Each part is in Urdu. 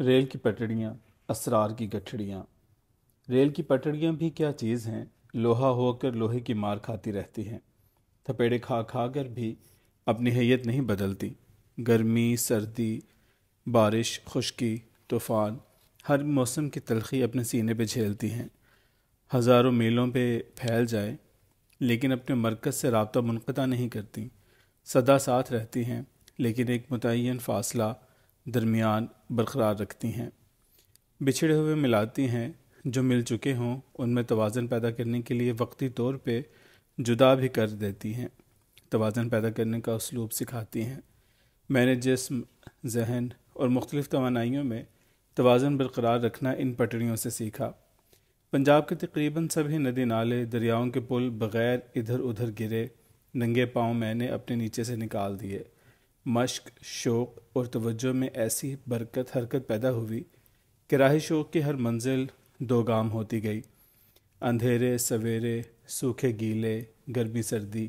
ریل کی پٹڑیاں، اسرار کی گٹھڑیاں۔ ریل کی پٹڑیاں بھی کیا چیز ہیں، لوہا ہو کر لوہے کی مار کھاتی رہتی ہیں، تھپیڑے کھا کھا کر بھی اپنی حیت نہیں بدلتی۔ گرمی، سردی، بارش، خشکی، طوفان، ہر موسم کی تلخی اپنے سینے پہ جھیلتی ہیں، ہزاروں میلوں پہ پھیل جائے لیکن اپنے مرکز سے رابطہ منقطع نہیں کرتی، سدا ساتھ رہتی ہیں لیکن ایک متعین فاصلہ درمیان برقرار رکھتی ہیں۔ بچھڑے ہوئے ملاتی ہیں، جو مل چکے ہوں ان میں توازن پیدا کرنے کے لیے وقتی طور پہ جدا بھی کر دیتی ہیں، توازن پیدا کرنے کا اسلوب سکھاتی ہیں۔ میں نے جسم، ذہن اور مختلف توانائیوں میں توازن برقرار رکھنا ان پٹڑیوں سے سیکھا۔ پنجاب کے تقریباً سبھی ندی نالے، دریاؤں کے پل بغیر ادھر ادھر گرے ننگے پاؤں میں نے اپنے نیچے سے نکال دیے۔ مشق، شوق اور توجہ میں ایسی برکت حرکت پیدا ہوئی کہ راہ شوق کی ہر منزل دو گام ہوتی گئی۔ اندھیرے سویرے، سوکھے گیلے، گرمی سردی،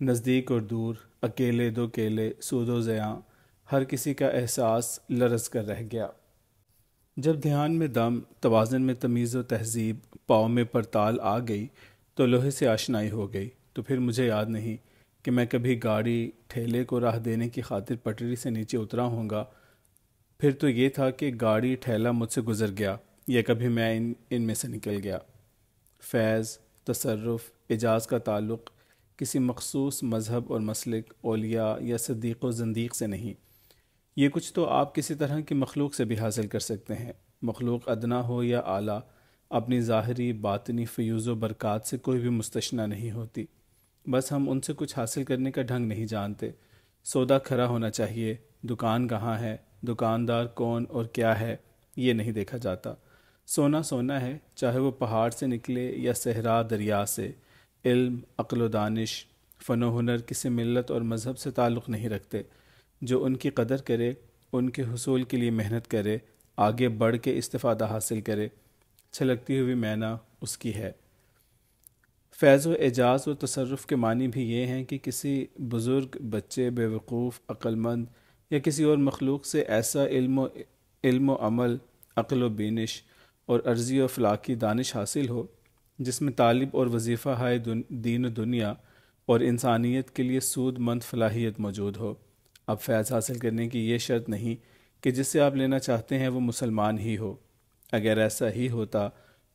نزدیک اور دور، اکیلے دو کیلے، سود و زیاں، ہر کسی کا احساس لرز کر رہ گیا۔ جب دھیان میں دم، توازن میں تمیز و تہذیب، پاؤں میں پرتال آ گئی تو لوہے سے آشنائی ہو گئی۔ تو پھر مجھے یاد نہیں کہ میں کبھی گاڑی ٹھیلے کو راہ دینے کی خاطر پٹری سے نیچے اترا ہوں گا، پھر تو یہ تھا کہ گاڑی ٹھیلا مجھ سے گزر گیا یا کبھی میں ان میں سے نکل گیا۔ فیض، تصرف، اعجاز کا تعلق کسی مخصوص مذہب اور مسلک، اولیاء یا صدیق و زندیق سے نہیں۔ یہ کچھ تو آپ کسی طرح کی مخلوق سے بھی حاصل کر سکتے ہیں، مخلوق ادنا ہو یا اعلیٰ، اپنی ظاہری باطنی فیوز و برکات سے کوئی بھی مستثنیٰ نہیں ہوتی۔ بس ہم ان سے کچھ حاصل کرنے کا ڈھنگ نہیں جانتے۔ سودا کھرا ہونا چاہیے، دکان کہاں ہے، دکاندار کون اور کیا ہے، یہ نہیں دیکھا جاتا۔ سونا سونا ہے، چاہے وہ پہاڑ سے نکلے یا صحرا دریا سے۔ علم، عقل و دانش، فن و ہنر کسی ملت اور مذہب سے تعلق نہیں رکھتے۔ جو ان کی قدر کرے، ان کے حصول کے لیے محنت کرے، آگے بڑھ کے استفادہ حاصل کرے، چھلکتی ہوئی مینا اس کی ہے۔ فیض و اعجاز و تصرف کے معنی بھی یہ ہیں کہ کسی بزرگ، بچے، بیوقوف، عقل مند یا کسی اور مخلوق سے ایسا علم و عمل، عقل و بینش اور عرضی و افلاکی دانش حاصل ہو جس میں طالب اور وظیفہ ہائے دین و دنیا اور انسانیت کے لیے سود مند فلاحیت موجود ہو۔ اب فیض حاصل کرنے کی یہ شرط نہیں کہ جس سے آپ لینا چاہتے ہیں وہ مسلمان ہی ہو۔ اگر ایسا ہی ہوتا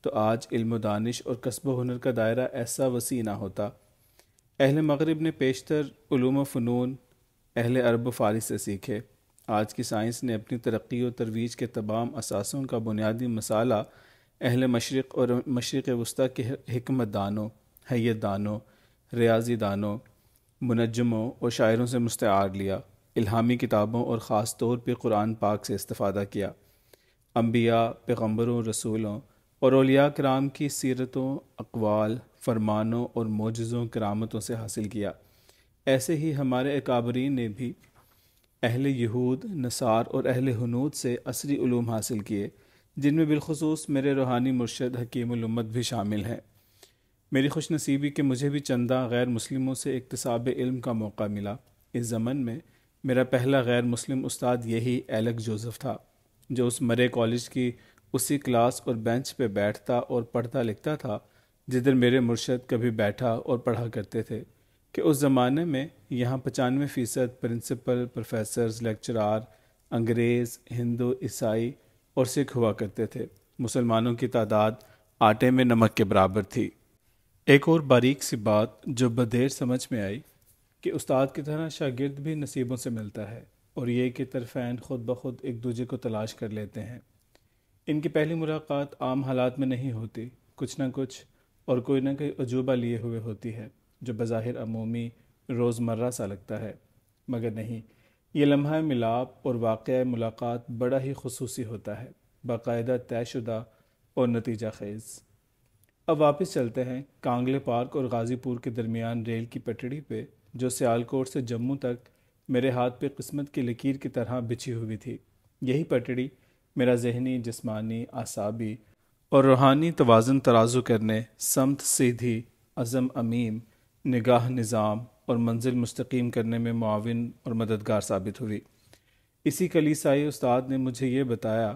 تو آج علم و دانش اور کسب و ہنر کا دائرہ ایسا وسیع نہ ہوتا۔ اہل مغرب نے پیشتر علوم و فنون اہل عرب و فارس سے سیکھے۔ آج کی سائنس نے اپنی ترقی و ترویج کے تمام اساسوں کا بنیادی مسالہ اہل مشرق اور مشرق وسطیٰ کے حکمت دانوں، حیت دانوں، ریاضی دانوں، منجموں اور شاعروں سے مستعار لیا۔ الہامی کتابوں اور خاص طور پہ قرآن پاک سے استفادہ کیا۔ انبیاء، پیغمبروں، رسولوں اور اولیاء کرام کی سیرتوں، اقوال، فرمانوں اور معجزوں، کرامتوں سے حاصل کیا۔ ایسے ہی ہمارے اکابرین نے بھی اہل یہود، نصار اور اہل ہنود سے عصری علوم حاصل کیے، جن میں بالخصوص میرے روحانی مرشد حکیم الامت بھی شامل ہیں۔ میری خوش نصیبی کہ مجھے بھی چندہ غیر مسلموں سے اکتساب علم کا موقع ملا۔ اس زمن میں میرا پہلا غیر مسلم استاد یہی ایلک جوزف تھا، جو اس مرے کالج کی اسی کلاس اور بینچ پہ بیٹھتا اور پڑھتا لکھتا تھا جدھر میرے مرشد کبھی بیٹھا اور پڑھا کرتے تھے کہ اس زمانے میں یہاں 95% پرنسپل، پروفیسرز، لیکچرار انگریز، ہندو، عیسائی اور سکھ ہوا کرتے تھے۔ مسلمانوں کی تعداد آٹے میں نمک کے برابر تھی۔ ایک اور باریک سی بات جو بدیر سمجھ میں آئی کہ استاد کی طرح شاگرد بھی نصیبوں سے ملتا ہے، اور یہ کہ طرفین خود بخود ایک دوسرے کو تلاش کر لیتے ہیں۔ ان کی پہلی ملاقات عام حالات میں نہیں ہوتی، کچھ نہ کچھ اور کوئی نہ کوئی عجوبہ لیے ہوئے ہوتی ہے جو بظاہر عمومی، روزمرہ سا لگتا ہے، مگر نہیں، یہ لمحہ ملاپ اور واقعہ ملاقات بڑا ہی خصوصی ہوتا ہے، باقاعدہ طے شدہ اور نتیجہ خیز۔ اب واپس چلتے ہیں کانگلے پارک اور غازی پور کے درمیان ریل کی پٹڑی پہ، جو سیالکوٹ سے جموں تک میرے ہاتھ پہ قسمت کی لکیر کی طرح بچھی ہوئی تھی۔ یہی پٹڑی میرا ذہنی، جسمانی، اعصابی اور روحانی توازن ترازو کرنے، سمت سیدھی، عزم امیم، نگاہ نظام اور منزل مستقیم کرنے میں معاون اور مددگار ثابت ہوئی۔ اسی کلیسائی استاد نے مجھے یہ بتایا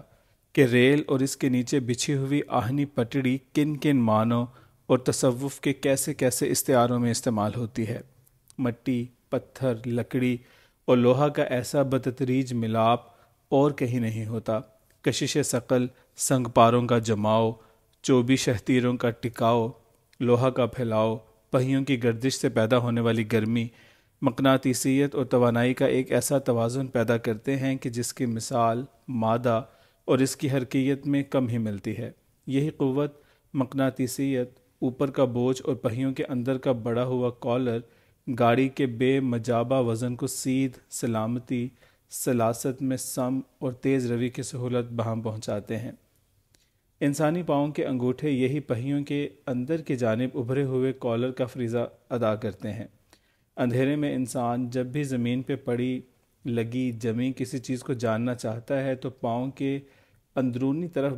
کہ ریل اور اس کے نیچے بچھی ہوئی آہنی پٹڑی کن کن معنوں اور تصوف کے کیسے کیسے استعاروں میں استعمال ہوتی ہے۔ مٹی، پتھر، لکڑی اور لوہا کا ایسا بتدریج ملاپ اور کہیں نہیں ہوتا۔ کشش ثقل، سنگ پاروں کا جماؤ، چوبی شہتیروں کا ٹکاؤ، لوہا کا پھیلاؤ، پہیوں کی گردش سے پیدا ہونے والی گرمی، مقناطیسیت اور توانائی کا ایک ایسا توازن پیدا کرتے ہیں کہ جس کی مثال مادہ اور اس کی حرکیت میں کم ہی ملتی ہے۔ یہی قوت، مقناطیسیت، اوپر کا بوجھ اور پہیوں کے اندر کا بڑا ہوا کالر گاڑی کے بے مجابہ وزن کو سیدھ، سلامتی، سلاست میں سم اور تیز روی کی سہولت بہم پہنچاتے ہیں۔ انسانی پاؤں کے انگوٹھے یہی پہیوں کے اندر کی جانب ابھرے ہوئے کالر کا فریضہ ادا کرتے ہیں۔ اندھیرے میں انسان جب بھی زمین پہ پڑی لگی جمی کسی چیز کو جاننا چاہتا ہے تو پاؤں کے اندرونی طرف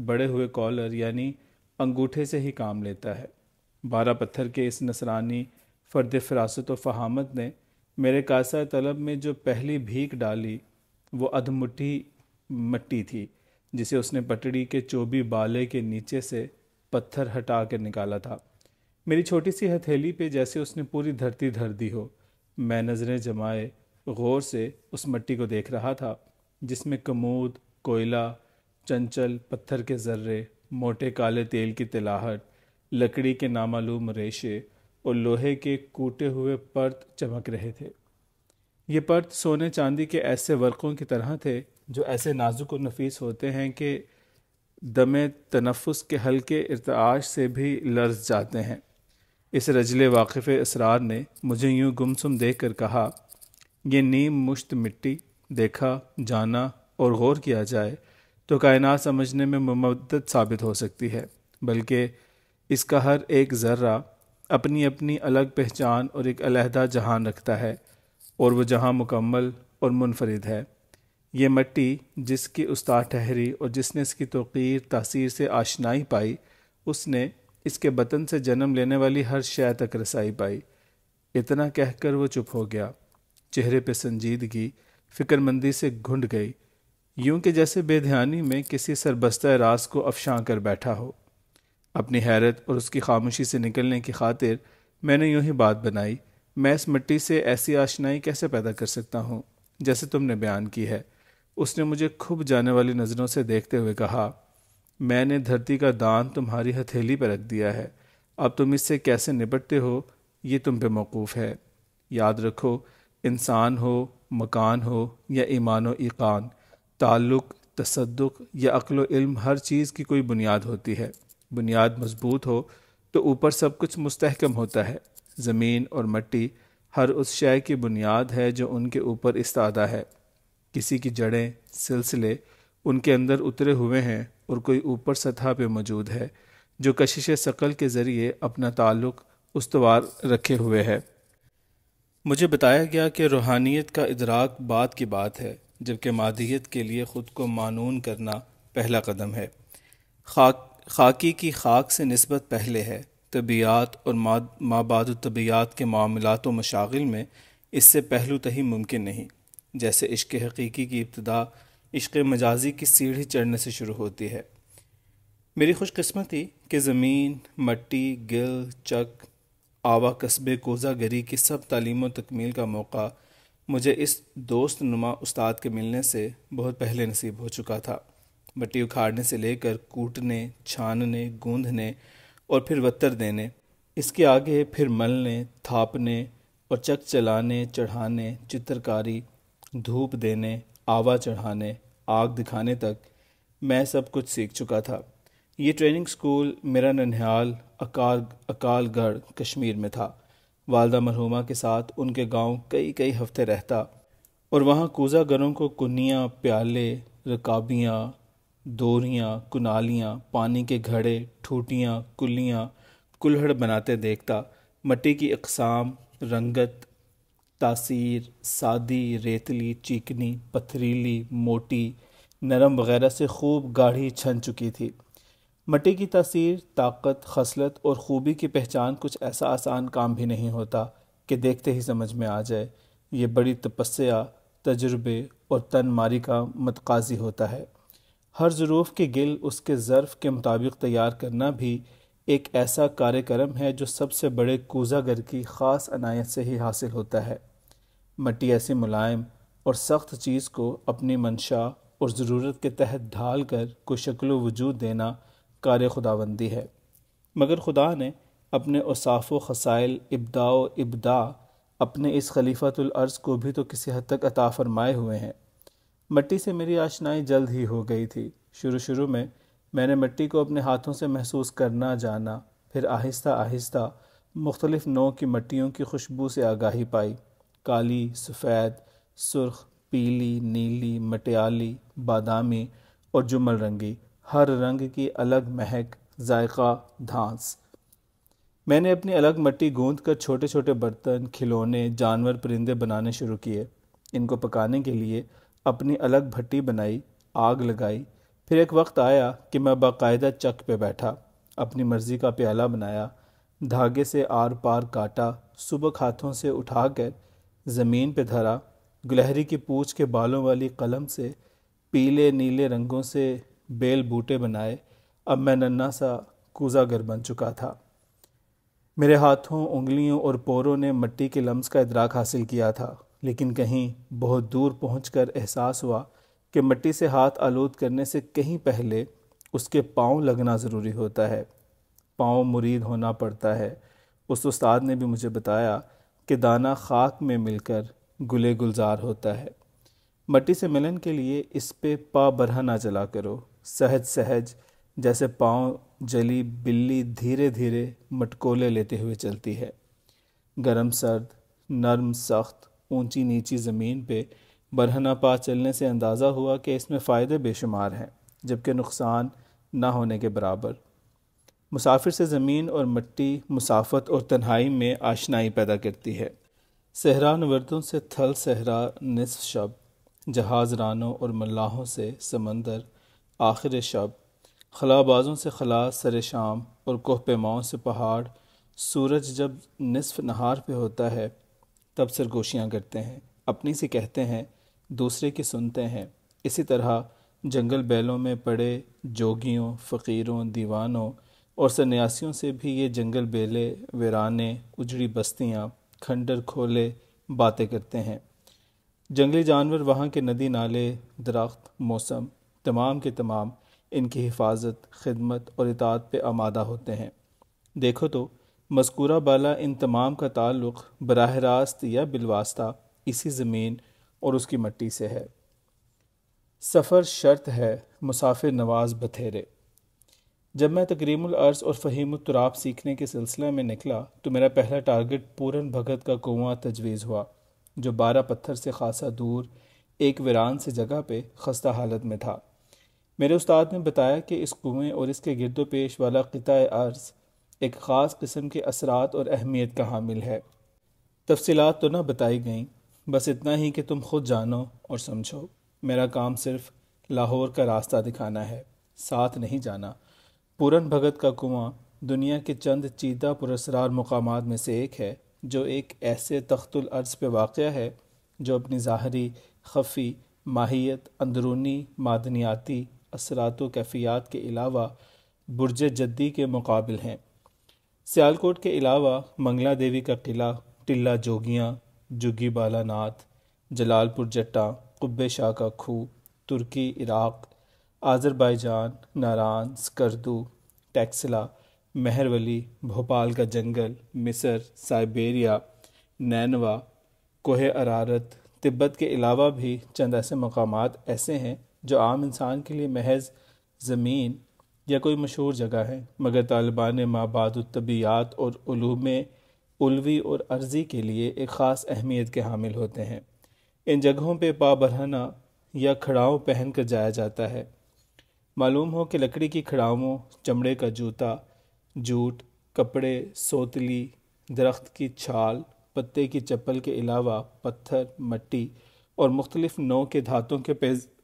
بڑے ہوئے کالر یعنی انگوٹھے سے ہی کام لیتا ہے۔ 12 پتھر کے اس نصرانی فرد فراست و فہامت نے میرے کاسہ طلب میں جو پہلی بھیک ڈالی وہ ادھ مٹھی مٹی تھی جسے اس نے پٹڑی کے چوبی بالے کے نیچے سے پتھر ہٹا کر نکالا تھا۔ میری چھوٹی سی ہتھیلی پہ جیسے اس نے پوری دھرتی دھر دی ہو۔ میں نظریں جمائے غور سے اس مٹی کو دیکھ رہا تھا جس میں کمود، کوئلہ، چنچل پتھر کے ذرے، موٹے کالے تیل کی تلاہٹ، لکڑی کے نامعلوم ریشے اور لوہے کے کوٹے ہوئے پرت چمک رہے تھے۔ یہ پرت سونے چاندی کے ایسے ورقوں کی طرح تھے جو ایسے نازک و نفیس ہوتے ہیں کہ دم تنفس کے ہلکے ارتعاش سے بھی لرز جاتے ہیں۔ اس رجل واقف اسرار نے مجھے یوں گمسم دیکھ کر کہا، یہ نیم مشت مٹی دیکھا، جانا اور غور کیا جائے تو کائنات سمجھنے میں ممدد ثابت ہو سکتی ہے، بلکہ اس کا ہر ایک ذرہ اپنی اپنی الگ پہچان اور ایک علیحدہ جہان رکھتا ہے، اور وہ جہاں مکمل اور منفرد ہے۔ یہ مٹی جس کی استاد ٹھہری اور جس نے اس کی توقیر تاثیر سے آشنائی پائی، اس نے اس کے بطن سے جنم لینے والی ہر شے تک رسائی پائی۔ اتنا کہہ کر وہ چپ ہو گیا۔ چہرے پہ سنجیدگی فکر مندی سے گھنڈ گئی، یوں کہ جیسے بے دھیانی میں کسی سربستہ راز کو افشاں کر بیٹھا ہو۔ اپنی حیرت اور اس کی خاموشی سے نکلنے کی خاطر میں نے یوں ہی بات بنائی، میں اس مٹی سے ایسی آشنائی کیسے پیدا کر سکتا ہوں جیسے تم نے بیان کی ہے؟ اس نے مجھے کھب جانے والی نظروں سے دیکھتے ہوئے کہا، میں نے دھرتی کا دان تمہاری ہتھیلی پہ رکھ دیا ہے، اب تم اس سے کیسے نپٹتے ہو یہ تم پہ موقوف ہے۔ یاد رکھو، انسان ہو، مکان ہو یا ایمان و ایقان، تعلق، تصدق یا عقل و علم، ہر چیز کی کوئی بنیاد ہوتی ہے۔ بنیاد مضبوط ہو تو اوپر سب کچھ مستحکم ہوتا ہے۔ زمین اور مٹی ہر اس شے کی بنیاد ہے جو ان کے اوپر استادہ ہے۔ کسی کی جڑیں، سلسلے ان کے اندر اترے ہوئے ہیں اور کوئی اوپر سطح پہ موجود ہے جو کشش ثقل کے ذریعے اپنا تعلق استوار رکھے ہوئے ہے۔ مجھے بتایا گیا کہ روحانیت کا ادراک بعد کی بات ہے، جبکہ مادیت کے لیے خود کو مانون کرنا پہلا قدم ہے۔ خاکی کی خاک سے نسبت پہلے ہے۔ طبیعات اور مابعد الطبیعات کے معاملات و مشاغل میں اس سے پہلو تہی ممکن نہیں۔ جیسے عشق حقیقی کی ابتدا عشق مجازی کی سیڑھی چڑھنے سے شروع ہوتی ہے۔ میری خوش قسمتی کہ زمین، مٹی، گل، چک، آوا قصبے کوزہ گری کی سب تعلیم و تکمیل کا موقع مجھے اس دوست نما استاد کے ملنے سے بہت پہلے نصیب ہو چکا تھا۔ مٹی اکھاڑنے سے لے کر کوٹنے، چھاننے، گوندھنے اور پھر وتر دینے، اس کے آگے پھر ملنے، تھاپنے اور چک چلانے، چڑھانے، چترکاری، دھوپ دینے، آوا چڑھانے، آگ دکھانے تک میں سب کچھ سیکھ چکا تھا۔ یہ ٹریننگ سکول میرا ننھیال اکال گڑھ کشمیر میں تھا۔ والدہ مرحومہ کے ساتھ ان کے گاؤں کئی ہفتے رہتا اور وہاں کوزہ گروں کو کنیاں، پیالے، رکابیاں، دوریاں، کنالیاں، پانی کے گھڑے، ٹھوٹیاں، کلیاں، کلہڑ بناتے دیکھتا۔ مٹی کی اقسام، رنگت، تاثیر، سادی، ریتلی، چیکنی، پتھریلی، موٹی، نرم وغیرہ سے خوب گاڑھی چھن چکی تھی۔ مٹی کی تاثیر، طاقت، خصلت اور خوبی کی پہچان کچھ ایسا آسان کام بھی نہیں ہوتا کہ دیکھتے ہی سمجھ میں آ جائے۔ یہ بڑی تپسیا، تجربے اور تن ماری کا متقاضی ہوتا ہے۔ ہر ظروف کے گل اس کے ظرف کے مطابق تیار کرنا بھی ایک ایسا کار کرم ہے جو سب سے بڑے کوزہ گر کی خاص عنایت سے ہی حاصل ہوتا ہے۔ مٹی ایسی ملائم اور سخت چیز کو اپنی منشا اور ضرورت کے تحت ڈھال کر کوئی شکل و وجود دینا کار خداوندی ہے، مگر خدا نے اپنے اوصاف و خصائل ابداع و ابداع اپنے اس خلیفۃ الارض کو بھی تو کسی حد تک عطا فرمائے ہوئے ہیں۔ مٹی سے میری آشنائی جلد ہی ہو گئی تھی۔ شروع میں نے مٹی کو اپنے ہاتھوں سے محسوس کرنا جانا، پھر آہستہ آہستہ مختلف نوع کی مٹیوں کی خوشبو سے آگاہی پائی۔ کالی، سفید، سرخ، پیلی، نیلی، مٹیالی، بادامی اور جمل رنگی، ہر رنگ کی الگ مہک، ذائقہ، دھانس۔ میں نے اپنی الگ مٹی گوندھ کر چھوٹے چھوٹے برتن، کھلونے، جانور، پرندے بنانے شروع کیے۔ ان کو پکانے کے لیے اپنی الگ بھٹی بنائی، آگ لگائی۔ پھر ایک وقت آیا کہ میں باقاعدہ چک پہ بیٹھا، اپنی مرضی کا پیالہ بنایا، دھاگے سے آر پار کاٹا، سبک ہاتھوں سے اٹھا کر زمین پہ دھرا، گلہری کی پونچھ کے بالوں والی قلم سے پیلے نیلے رنگوں سے بیل بوٹے بنائے۔ اب میں ننھا سا کوزہ گر بن چکا تھا۔ میرے ہاتھوں، انگلیوں اور پوروں نے مٹی کے لمس کا ادراک حاصل کیا تھا، لیکن کہیں بہت دور پہنچ کر احساس ہوا کہ مٹی سے ہاتھ آلود کرنے سے کہیں پہلے اس کے پاؤں لگنا ضروری ہوتا ہے، پاؤں مرید ہونا پڑتا ہے۔ اس استاد نے بھی مجھے بتایا کہ دانہ خاک میں مل کر گلے گلزار ہوتا ہے۔ مٹی سے ملن کے لیے اس پہ پا برہنہ نہ چلا کرو، سہج سہج جیسے پاؤں جلی بلی دھیرے دھیرے مٹکولے لیتے ہوئے چلتی ہے۔ گرم سرد، نرم سخت، اونچی نیچی زمین پہ برہنہ پا چلنے سے اندازہ ہوا کہ اس میں فائدے بے شمار ہیں، جبکہ نقصان نہ ہونے کے برابر۔ مسافر سے زمین اور مٹی مسافت اور تنہائی میں آشنائی پیدا کرتی ہے۔ صحرا نوردوں سے تھل صحرا نصف شب، جہاز رانوں اور ملاحوں سے سمندر آخر شب، خلا بازوں سے خلا سر شام اور کوہ پیماؤں سے پہاڑ، سورج جب نصف نہار پہ ہوتا ہے تب سرگوشیاں کرتے ہیں، اپنی سی کہتے ہیں، دوسرے کی سنتے ہیں۔ اسی طرح جنگل بیلوں میں پڑے جوگیوں، فقیروں، دیوانوں اور سنیاسیوں سے بھی یہ جنگل بیلے، ویرانے، اجڑی بستیاں، کھنڈر کھولے باتیں کرتے ہیں۔ جنگلی جانور وہاں کے ندی نالے، درخت، موسم، تمام کے تمام ان کی حفاظت، خدمت اور اطاعت پہ آمادہ ہوتے ہیں۔ دیکھو تو مذکورہ بالا ان تمام کا تعلق براہ راست یا بالواسطہ اسی زمین اور اس کی مٹی سے ہے۔ سفر شرط ہے، مسافر نواز بتھیرے۔ جب میں تکریم الارض اور فہیم التراب سیکھنے کے سلسلہ میں نکلا تو میرا پہلا ٹارگٹ پورن بھگت کا کنواں تجویز ہوا، جو 12 پتھر سے خاصا دور ایک ویران سے جگہ پہ خستہ حالت میں تھا۔ میرے استاد نے بتایا کہ اس کنویں اور اس کے گرد و پیش والا قطع ارض ایک خاص قسم کے اثرات اور اہمیت کا حامل ہے۔ تفصیلات تو نہ بتائی گئیں، بس اتنا ہی کہ تم خود جانو اور سمجھو۔ میرا کام صرف لاہور کا راستہ دکھانا ہے، ساتھ نہیں جانا۔ پورن بھگت کا کنواں دنیا کے چند چیدہ پراسرار مقامات میں سے ایک ہے، جو ایک ایسے تخت الارض پہ واقع ہے جو اپنی ظاہری، خفی، ماہیت، اندرونی، معدنیاتی اثرات و کیفیات کے علاوہ برج جدی کے مقابل ہیں۔ سیالکوٹ کے علاوہ منگلا دیوی کا قلعہ، ٹلہ جوگیاں، جگی بالا ناتھ، جلال پور جٹا، قبے شاہ کا کھو، ترکی، عراق، آذربائیجان، ناران، سکردو، ٹیکسلا، مہر ولی، بھوپال کا جنگل، مصر، سائبیریا، نینوا، کوہ ارارت، تبت کے علاوہ بھی چند ایسے مقامات ایسے ہیں جو عام انسان کے لیے محض زمین یا کوئی مشہور جگہ ہے، مگر طالبان مابعد الطبیعیات اور علوم علوی اور ارضی کے لیے ایک خاص اہمیت کے حامل ہوتے ہیں۔ ان جگہوں پہ پا برہنہ یا کھڑاؤں پہن کر جایا جاتا ہے۔ معلوم ہو کہ لکڑی کی کھڑاؤں، چمڑے کا جوتا، جوٹ، کپڑے، سوتلی، درخت کی چھال، پتے کی چپل کے علاوہ پتھر، مٹی اور مختلف نوع کے دھاتوں کے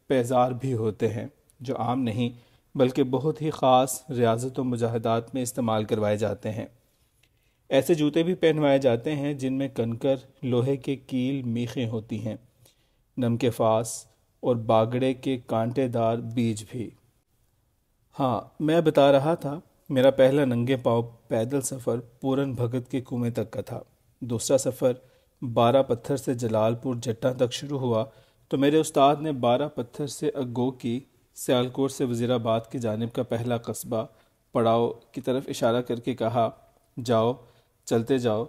پیزار بھی ہوتے ہیں، جو عام نہیں بلکہ بہت ہی خاص ریاضت و مجاہدات میں استعمال کروائے جاتے ہیں۔ ایسے جوتے بھی پہنوائے جاتے ہیں جن میں کنکر، لوہے کے کیل، میخیں ہوتی ہیں، نم کے فاس اور باگڑے کے کانٹے دار بیج بھی۔ ہاں، میں بتا رہا تھا، میرا پہلا ننگے پاؤں پیدل سفر پورن بھگت کے کنویں تک کا تھا۔ دوسرا سفر 12 پتھر سے جلال پور جٹاں تک شروع ہوا تو میرے استاد نے 12 پتھر سے اگو کی سیالکوٹ سے وزیر آباد کی جانب کا پہلا قصبہ پڑاؤ کی طرف اشارہ کر کے کہا، جاؤ، چلتے جاؤ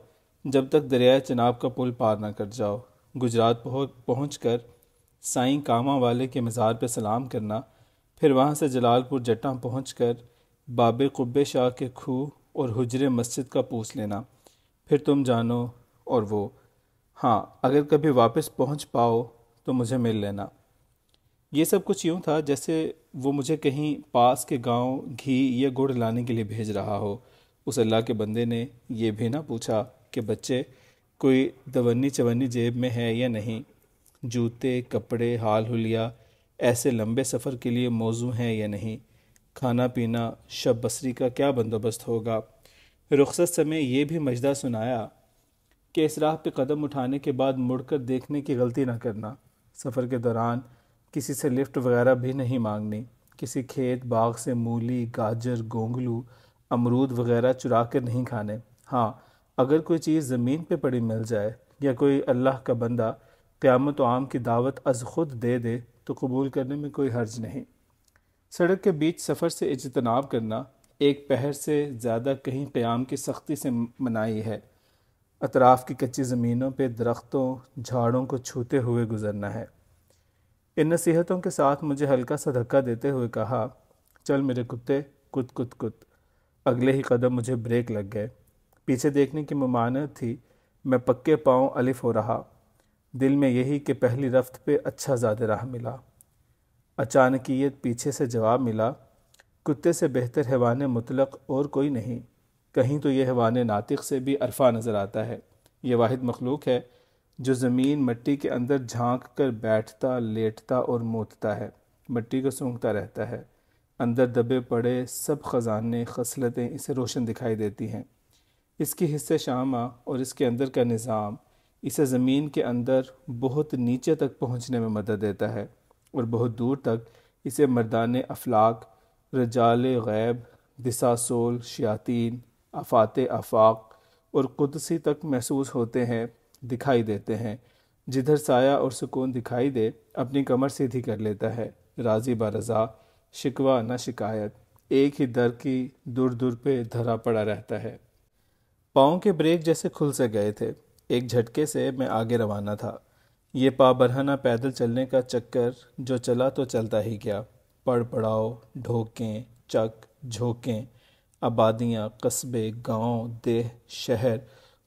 جب تک دریائے چناب کا پل پار نہ کر جاؤ۔ گجرات پہنچ کر سائیں کاماں والے کے مزار پہ سلام کرنا، پھر وہاں سے جلال پور جٹاں پہنچ کر بابے قبے شاہ کے کھوہ اور حجرے مسجد کا پوچھ لینا، پھر تم جانو اور وہ۔ ہاں، اگر کبھی واپس پہنچ پاؤ تو مجھے مل لینا۔ یہ سب کچھ یوں تھا جیسے وہ مجھے کہیں پاس کے گاؤں گھی یا گڑ لانے کے لیے بھیج رہا ہو۔ اس اللہ کے بندے نے یہ بھی نہ پوچھا کہ بچے کوئی دونی چونی جیب میں ہے یا نہیں، جوتے، کپڑے، حال حلیہ ایسے لمبے سفر کے لیے موزوں ہیں یا نہیں، کھانا پینا، شب بسری کا کیا بندوبست ہوگا۔ رخصت سمے یہ بھی مجدہ سنایا کہ اس راہ پہ قدم اٹھانے کے بعد مڑ کر دیکھنے کی غلطی نہ کرنا، سفر کے دوران کسی سے لفٹ وغیرہ بھی نہیں مانگنی، کسی کھیت باغ سے مولی، گاجر، گونگلو، امرود وغیرہ چرا کر نہیں کھانے۔ ہاں، اگر کوئی چیز زمین پہ پڑی مل جائے یا کوئی اللہ کا بندہ قیام و طعام کی دعوت از خود دے دے تو قبول کرنے میں کوئی حرج نہیں۔ سڑک کے بیچ سفر سے اجتناب کرنا، ایک پہر سے زیادہ کہیں قیام کی سختی سے منائی ہے۔ اطراف کی کچی زمینوں پہ درختوں، جھاڑوں کو چھوتے ہوئے گزرنا ہے۔ ان نصیحتوں کے ساتھ مجھے ہلکا سا دھکا دیتے ہوئے کہا، چل میرے کتے، کت کت کت۔ اگلے ہی قدم مجھے بریک لگ گئے۔ پیچھے دیکھنے کی ممانعت تھی، میں پکے پاؤں الف ہو رہا، دل میں یہی کہ پہلی رفت پہ اچھا زیادہ راہ ملا۔ اچانکیت پیچھے سے جواب ملا، کتے سے بہتر حیوان مطلق اور کوئی نہیں، کہیں تو یہ حیوان ناطق سے بھی عرفہ نظر آتا ہے۔ یہ واحد مخلوق ہے جو زمین مٹی کے اندر جھانک کر بیٹھتا، لیٹتا اور موتتا ہے، مٹی کو سونگھتا رہتا ہے۔ اندر دبے پڑے سب خزانے، خصلتیں اسے روشن دکھائی دیتی ہیں۔ اس کی حصہ شامہ اور اس کے اندر کا نظام اسے زمین کے اندر بہت نیچے تک پہنچنے میں مدد دیتا ہے اور بہت دور تک اسے مردان افلاک، رجال غیب، دساسول، شیاطین، آفات آفاق اور قدسی تک محسوس ہوتے ہیں، دکھائی دیتے ہیں۔ جدھر سایہ اور سکون دکھائی دے اپنی کمر سیدھی کر لیتا ہے، راضی برضا، شکوہ نہ شکایت، ایک ہی در کی دور دور پہ دھرا پڑا رہتا ہے۔ پاؤں کے بریک جیسے کھل سے گئے تھے، ایک جھٹکے سے میں آگے روانہ تھا۔ یہ پا برہنہ پیدل چلنے کا چکر جو چلا تو چلتا ہی گیا۔ پڑ پڑاؤ، ڈھوکیں، چک، جھوکیں، آبادیاں، قصبے، گاؤں، دیہ، شہر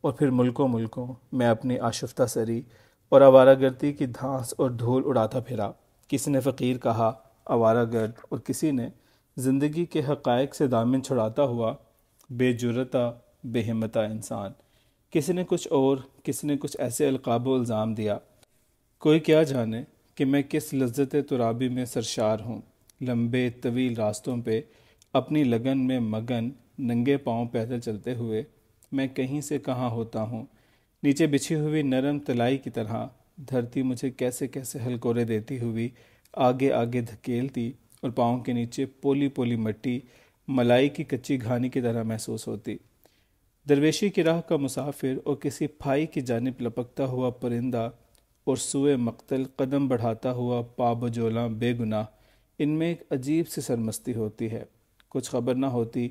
اور پھر ملکوں میں اپنی آشفتہ سری اور آوارہ گردی کی دھانس اور دھول اڑاتا پھرا۔ کسی نے فقیر کہا، آوارہ گرد، اور کسی نے زندگی کے حقائق سے دامن چھڑاتا ہوا بے جرأتہ، بے ہمتہ انسان۔ کسی نے کچھ اور، کسی نے کچھ ایسے القاب و الزام دیا، کوئی کیا جانے کہ میں کس لذت ترابی میں سرشار ہوں۔ لمبے طویل راستوں پہ اپنی لگن میں مگن ننگے پاؤں پیدل چلتے ہوئے میں کہیں سے کہاں ہوتا ہوں۔ نیچے بچھی ہوئی نرم تلائی کی طرح دھرتی مجھے کیسے کیسے ہلکورے دیتی ہوئی آگے آگے دھکیلتی اور پاؤں کے نیچے پولی پولی مٹی ملائی کی کچی گھانی کی طرح محسوس ہوتی۔ درویشی کی راہ کا مسافر اور کسی پھائی کی جانب لپکتا ہوا پرندہ اور سوئے مقتل قدم بڑھاتا ہوا پا بجولاں بے گناہ، ان میں ایک عجیب سی سرمستی ہوتی ہے۔ کچھ خبر نہ ہوتی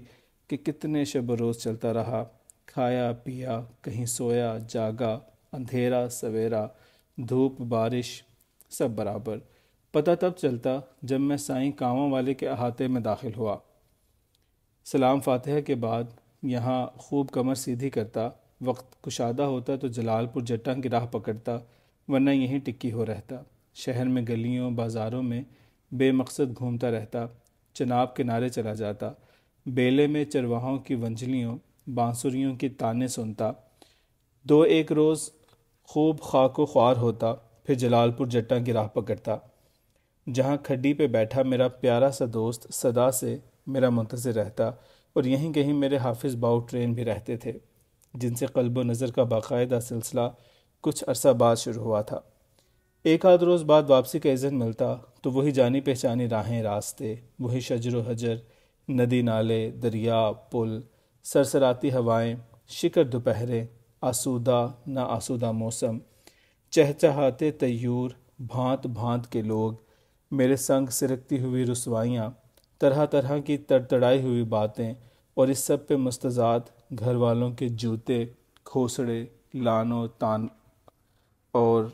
کہ کتنے شب و روز چلتا رہا، کھایا پیا، کہیں سویا جاگا، اندھیرا سویرا، دھوپ بارش، سب برابر۔ پتہ تب چلتا جب میں سائیں کاماں والے کے احاطے میں داخل ہوا۔ سلام فاتحہ کے بعد یہاں خوب کمر سیدھی کرتا، وقت کشادہ ہوتا تو جلال پور جٹاں کی راہ پکڑتا، ورنہ یہیں ٹکی ہو رہتا۔ شہر میں گلیوں بازاروں میں بے مقصد گھومتا رہتا، چناب کنارے چلا جاتا، بیلے میں چرواہوں کی ونجلیوں، بانسریوں کی تانے سنتا۔ دو ایک روز خوب خاک و خوار ہوتا، پھر جلال پور جٹاں کی راہ پکڑتا، جہاں کھڈی پہ بیٹھا میرا پیارا سا دوست صدا سے میرا منتظر رہتا، اور یہیں کہیں میرے حافظ باؤ ٹرین بھی رہتے تھے، جن سے قلب و نظر کا باقاعدہ سلسلہ کچھ عرصہ بعد شروع ہوا تھا۔ ایک آدھ روز بعد واپسی کا اذن ملتا تو وہی جانی پہچانی راہیں راستے، وہی شجر و حجر، ندی نالے، دریا، پل، سرسراتی ہوائیں، شکر دوپہریں، آسودہ نا آسودہ موسم، چہچہاتے طیور، بھانت بھانت کے لوگ، میرے سنگ سرکتی ہوئی رسوائیاں، طرح طرح کی تڑتڑائی ہوئی باتیں، اور اس سب پہ مستضاد گھر والوں کے جوتے، کھوسڑے، لانو تان، اور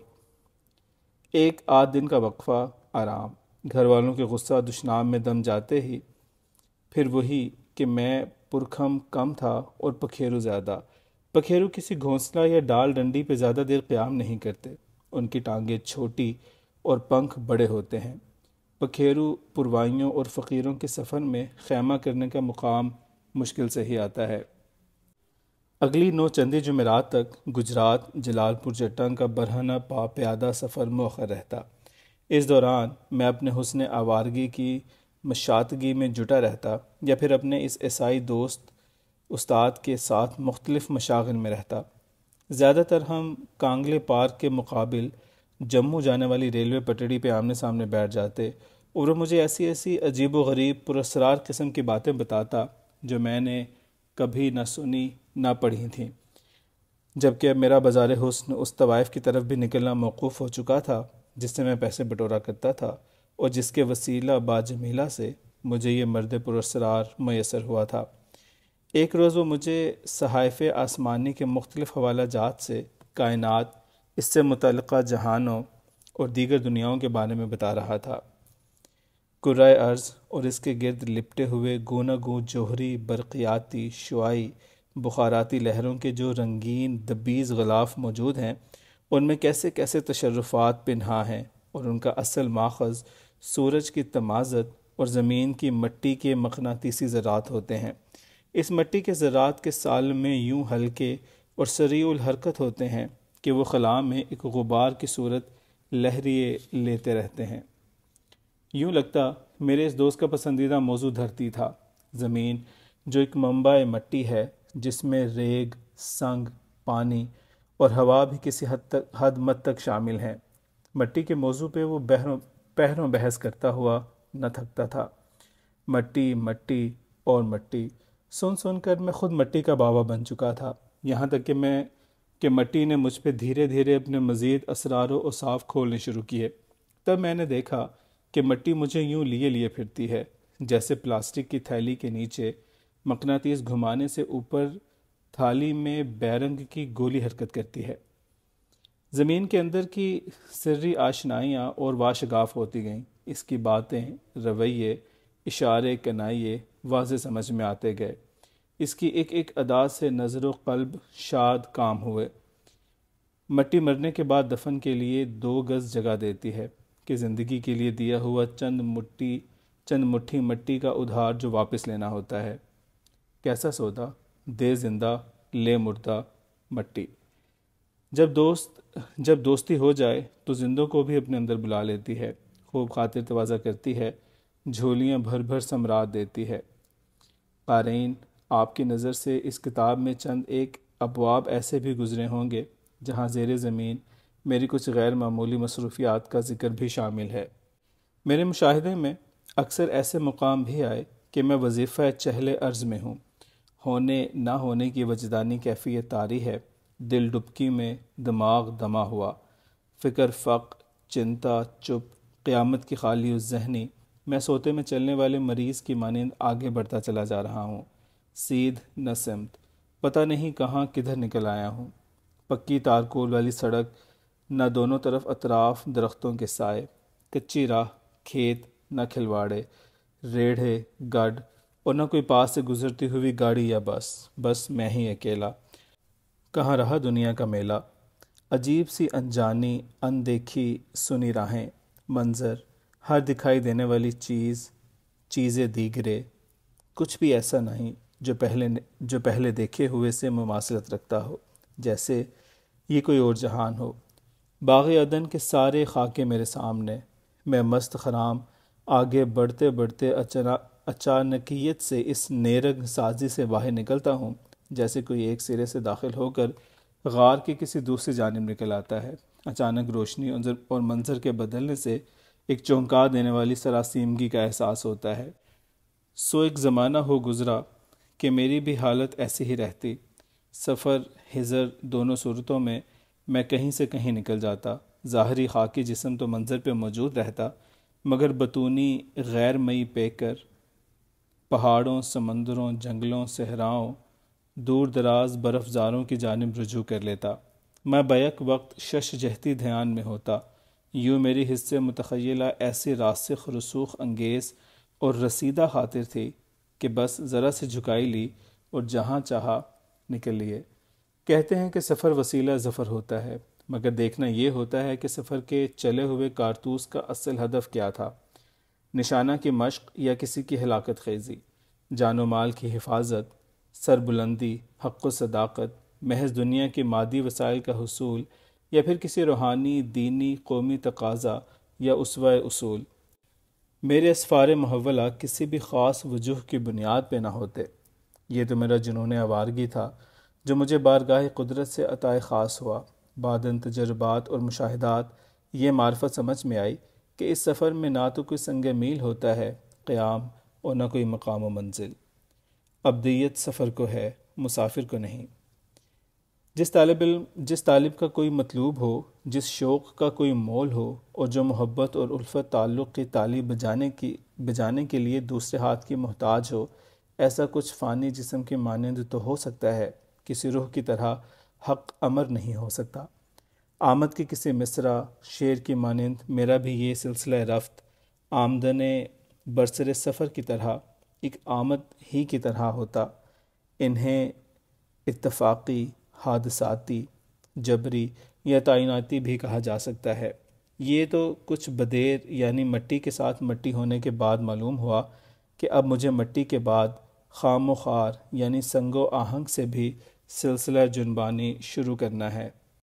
ایک آدھ دن کا وقفہ آرام۔ گھر والوں کے غصہ دشنام میں دم جاتے ہی پھر وہی کہ میں پرکھم کم تھا اور پکھیرو زیادہ۔ پکھیرو کسی گھونسلہ یا ڈال ڈنڈی پہ زیادہ دیر قیام نہیں کرتے، ان کی ٹانگیں چھوٹی اور پنکھ بڑے ہوتے ہیں۔ پکھیرو پروائیوں اور فقیروں کے سفر میں خیمہ کرنے کا مقام مشکل سے ہی آتا ہے۔ اگلی 9 چندی جمعرات تک گجرات جلال پور جٹاں کا برہنہ پا پیادہ سفر مؤخر رہتا۔ اس دوران میں اپنے حسن آوارگی کی مشاطگی میں جٹا رہتا یا پھر اپنے اس عیسائی دوست استاد کے ساتھ مختلف مشاغل میں رہتا۔ زیادہ تر ہم کانگلے پارک کے مقابل جموں جانے والی ریلوے پٹڑی پہ آمنے سامنے بیٹھ جاتے اور وہ مجھے ایسی ایسی عجیب و غریب پراسرار قسم کی باتیں بتاتا جو میں نے کبھی نہ سنی نہ پڑھی تھیں، جبکہ اب میرا بازار حسن اس طوائف کی طرف بھی نکلنا موقوف ہو چکا تھا جس سے میں پیسے بٹورا کرتا تھا اور جس کے وسیلہ با جمیلہ سے مجھے یہ مرد پراسرار میسر ہوا تھا۔ ایک روز وہ مجھے صحائف آسمانی کے مختلف حوالہ جات سے کائنات، اس سے متعلقہ جہانوں اور دیگر دنیاؤں کے بارے میں بتا رہا تھا۔ کرۂ ارض اور اس کے گرد لپٹے ہوئے گونا گوں جوہری، برقیاتی، شعاعی، بخاراتی لہروں کے جو رنگین دبیز غلاف موجود ہیں، ان میں کیسے کیسے تشرفات پنہاں ہیں، اور ان کا اصل ماخذ سورج کی تمازت اور زمین کی مٹی کے مقناطیسی ذرات ہوتے ہیں۔ اس مٹی کے ذرات کے سالم میں یوں ہلکے اور سریع الحرکت ہوتے ہیں کہ وہ خلا میں ایک غبار کی صورت لہریے لیتے رہتے ہیں۔ یوں لگتا میرے اس دوست کا پسندیدہ موضوع دھرتی تھا، زمین جو ایک منبع مٹی ہے جس میں ریگ، سنگ، پانی اور ہوا بھی کسی حد مد تک شامل ہیں۔ مٹی کے موضوع پہ وہ پہروں بحث کرتا ہوا نہ تھکتا تھا۔ مٹی مٹی اور مٹی، سن سن کر میں خود مٹی کا باوا بن چکا تھا، یہاں تک کہ مٹی نے مجھ پہ دھیرے دھیرے اپنے مزید اسرار و اوصاف کھولنے شروع کیے۔ تب میں نے دیکھا کہ مٹی مجھے یوں لیے پھرتی ہے جیسے پلاسٹک کی تھیلی کے نیچے مقناطیس گھمانے سے اوپر تھالی میں بیرنگ کی گولی حرکت کرتی ہے۔ زمین کے اندر کی سری آشنائیاں اور واشگاف ہوتی گئیں، اس کی باتیں، رویے، اشارے، کنائیے واضح سمجھ میں آتے گئے، اس کی ایک ایک ادا سے نظر و قلب شاد کام ہوئے۔ مٹی مرنے کے بعد دفن کے لیے 2 گز جگہ دیتی ہے کہ زندگی کے لیے دیا ہوا چند مٹھی مٹی کا ادھار جو واپس لینا ہوتا ہے۔ کیسا سودا، دے زندہ لے مردہ مٹی۔ جب دوستی ہو جائے تو زندوں کو بھی اپنے اندر بلا لیتی ہے، خوب خاطر تواضع کرتی ہے، جھولیاں بھر بھر سمراٹ دیتی ہے۔ قارئین، آپ کی نظر سے اس کتاب میں چند ایک ابواب ایسے بھی گزرے ہوں گے جہاں زیر زمین میری کچھ غیر معمولی مصروفیات کا ذکر بھی شامل ہے۔ میرے مشاہدے میں اکثر ایسے مقام بھی آئے کہ میں وظیفہ چہل ارض میں ہوں، ہونے نہ ہونے کی وجدانی کیفیت طاری ہے، دل ڈبکی میں دماغ دما ہوا، فکر فق، چنتا چپ، قیامت کی خالی و ذہنی، میں سوتے میں چلنے والے مریض کی مانند آگے بڑھتا چلا جا رہا ہوں، سیدھ نہ سمت، پتہ نہیں کہاں کدھر نکل آیا ہوں۔ پکی تارکول والی سڑک، نہ دونوں طرف اطراف درختوں کے سائے، کچی راہ، کھیت نہ کھلواڑے، ریڑھے، گڈھ، اور نہ کوئی پاس سے گزرتی ہوئی گاڑی یا بس میں ہی اکیلا۔ کہاں رہا دنیا کا میلہ، عجیب سی انجانی، اندیکھی سنی راہیں، منظر، ہر دکھائی دینے والی چیزیں دیگرے، کچھ بھی ایسا نہیں جو پہلے دیکھے ہوئے سے مماثلت رکھتا ہو، جیسے یہ کوئی اور جہان ہو۔ باغ عدن کے سارے خاکے میرے سامنے، میں مست خرام آگے بڑھتے بڑھتے اچانکیت سے اس نیرنگ سازی سے باہر نکلتا ہوں جیسے کوئی ایک سرے سے داخل ہو کر غار کی کسی دوسری جانب نکل آتا ہے۔ اچانک روشنی اور منظر کے بدلنے سے ایک چونکا دینے والی سراسیمگی کا احساس ہوتا ہے۔ سو ایک زمانہ ہو گزرا کہ میری بھی حالت ایسی ہی رہتی، سفر ہجر دونوں صورتوں میں کہیں سے کہیں نکل جاتا، ظاہری خاکی جسم تو منظر پہ موجود رہتا، مگر بطونی غیر مئی پے کر پہاڑوں، سمندروں، جنگلوں، صحراؤں، دور دراز برف زاروں کی جانب رجوع کر لیتا۔ میں بیک وقت شش جہتی دھیان میں ہوتا، یوں میری حصے متخیلہ ایسی راسخ رسوخ انگیز اور رسیدہ خاطر تھی کہ بس ذرا سے جھکائی لی اور جہاں چاہا نکل لیے۔ کہتے ہیں کہ سفر وسیلہ ظفر ہوتا ہے، مگر دیکھنا یہ ہوتا ہے کہ سفر کے چلے ہوئے کارتوس کا اصل ہدف کیا تھا، نشانہ کی مشق یا کسی کی ہلاکت خیزی، جان و مال کی حفاظت، سربلندی، حق و صداقت، محض دنیا کے مادی وسائل کا حصول، یا پھر کسی روحانی، دینی، قومی تقاضا یا اسوہ اصول۔ میرے اسفار محولہ کسی بھی خاص وجوہ کی بنیاد پہ نہ ہوتے۔ یہ تو میرا جنون آوارگی تھا جو مجھے بارگاہ قدرت سے عطائے خاص ہوا۔ بعداً تجربات اور مشاہدات یہ معرفت سمجھ میں آئی کہ اس سفر میں نہ تو کوئی سنگ میل ہوتا ہے قیام، اور نہ کوئی مقام و منزل۔ ابدیت سفر کو ہے، مسافر کو نہیں۔ جس طالب کا کوئی مطلوب ہو، جس شوق کا کوئی مول ہو، اور جو محبت اور الفت تعلق کی تالی بجانے کے لیے دوسرے ہاتھ کی محتاج ہو، ایسا کچھ فانی جسم کے مانند تو ہو سکتا ہے، کسی روح کی طرح حق امر نہیں ہو سکتا۔ آمد کے کسی مصرع شعر کی مانند میرا بھی یہ سلسلہ رفت آمدن برسر سفر کی طرح ایک آمد ہی کی طرح ہوتا۔ انہیں اتفاقی، حادثاتی، جبری یا تعیناتی بھی کہا جا سکتا ہے۔ یہ تو کچھ بدیر یعنی مٹی کے ساتھ مٹی ہونے کے بعد معلوم ہوا کہ اب مجھے مٹی کے بعد خام و خار یعنی سنگ و آہنگ سے بھی سلسلہ جنبانی شروع کرنا ہے۔